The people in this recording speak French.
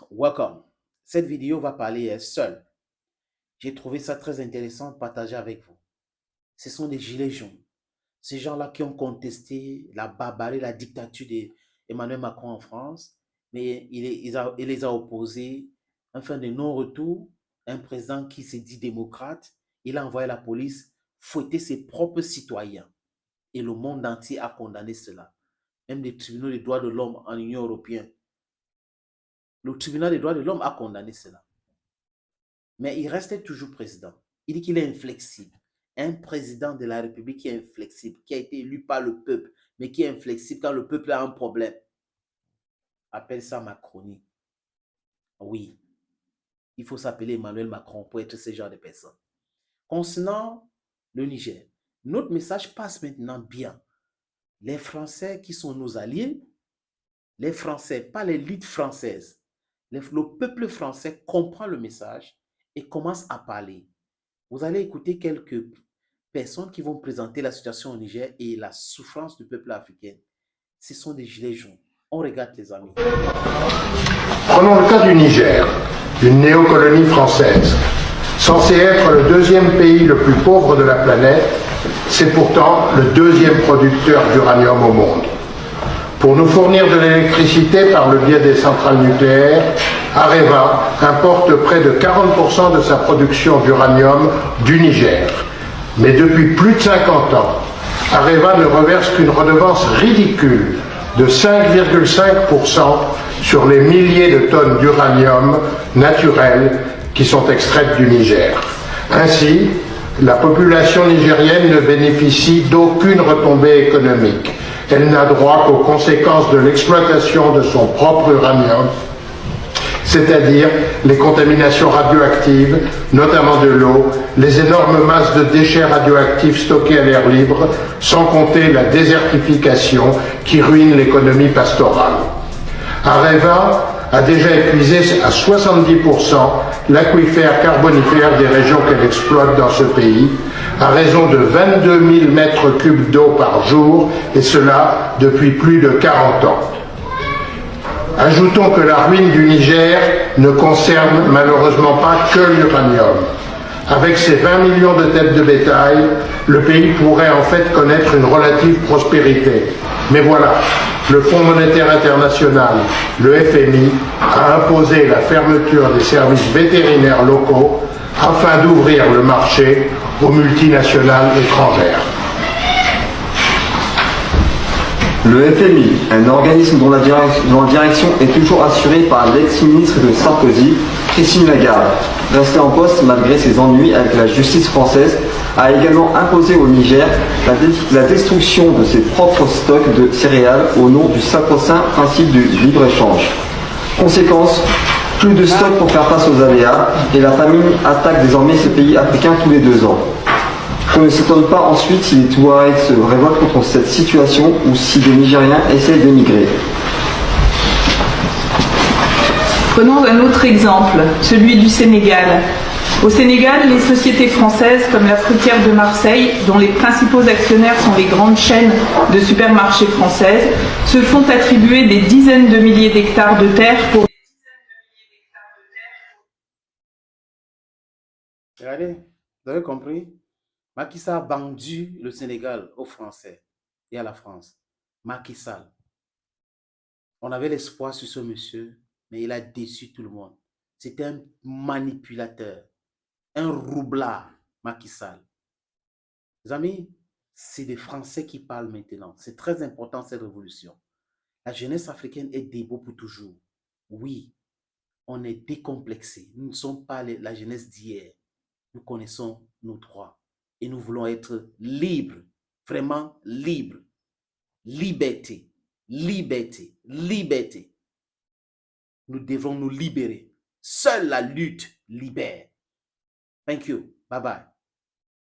Welcome. Cette vidéo va parler seule. J'ai trouvé ça très intéressant de partager avec vous. Ce sont des gilets jaunes. Ces gens-là qui ont contesté la barbarie, la dictature d'Emmanuel Macron en France, mais il les a opposés. En fin de non-retour, un président qui s'est dit démocrate, il a envoyé la police fouetter ses propres citoyens. Et le monde entier a condamné cela. Même les tribunaux des droits de l'homme en Union européenne. Le tribunal des droits de l'homme a condamné cela. Mais il restait toujours président. Il dit qu'il est inflexible. Un président de la République qui est inflexible, qui a été élu par le peuple, mais qui est inflexible quand le peuple a un problème. Appelle ça Macronie. Oui, il faut s'appeler Emmanuel Macron pour être ce genre de personne. Concernant le Niger, notre message passe maintenant bien. Les Français qui sont nos alliés, les Français, pas l'élite française, le peuple français comprend le message et commence à parler. Vous allez écouter quelques personnes qui vont présenter la situation au Niger et la souffrance du peuple africain. Ce sont des gilets jaunes. On regarde, les amis. Prenons le cas du Niger, une néocolonie française. Censé être le deuxième pays le plus pauvre de la planète, c'est pourtant le deuxième producteur d'uranium au monde. Pour nous fournir de l'électricité par le biais des centrales nucléaires, Areva importe près de 40% de sa production d'uranium du Niger. Mais depuis plus de 50 ans, Areva ne reverse qu'une redevance ridicule de 5,5% sur les milliers de tonnes d'uranium naturel qui sont extraites du Niger. Ainsi, la population nigérienne ne bénéficie d'aucune retombée économique. Elle n'a droit qu'aux conséquences de l'exploitation de son propre uranium, c'est-à-dire les contaminations radioactives, notamment de l'eau, les énormes masses de déchets radioactifs stockés à l'air libre, sans compter la désertification qui ruine l'économie pastorale. Areva a déjà épuisé à 70% l'aquifère carbonifère des régions qu'elle exploite dans ce pays, à raison de 22 000 mètres cubes d'eau par jour, et cela depuis plus de 40 ans. Ajoutons que la ruine du Niger ne concerne malheureusement pas que l'uranium. Avec ses 20 millions de têtes de bétail, le pays pourrait en fait connaître une relative prospérité. Mais voilà, le Fonds monétaire international, le FMI, a imposé la fermeture des services vétérinaires locaux afin d'ouvrir le marché aux multinationales étrangères. Le FMI, un organisme dont la direction est toujours assurée par l'ex-ministre de Sarkozy, Christine Lagarde, restée en poste malgré ses ennuis avec la justice française, a également imposé au Niger la destruction de ses propres stocks de céréales au nom du sacro-saint principe du libre-échange. Conséquence, plus de stocks pour faire face aux aléas, et la famine attaque désormais ces pays africains tous les 2 ans. On ne s'étonne pas ensuite si les Touaregs se révoltent contre cette situation ou si des Nigériens essaient d'émigrer. Prenons un autre exemple, celui du Sénégal. Au Sénégal, les sociétés françaises comme la Fruitière de Marseille, dont les principaux actionnaires sont les grandes chaînes de supermarchés françaises, se font attribuer des dizaines de milliers d'hectares de terre pour... Regardez, vous avez compris? Macky Sall a vendu le Sénégal aux Français et à la France. Macky Sall. On avait l'espoir sur ce monsieur, mais il a déçu tout le monde. C'était un manipulateur, un roublard, Macky Sall. Les amis, c'est des Français qui parlent maintenant. C'est très important cette révolution. La jeunesse africaine est debout pour toujours. Oui, on est décomplexé. Nous ne sommes pas la jeunesse d'hier. Nous connaissons nos droits. Et nous voulons être libres, vraiment libres. Liberté, liberté, liberté. Nous devons nous libérer. Seule la lutte libère. Thank you. Bye bye.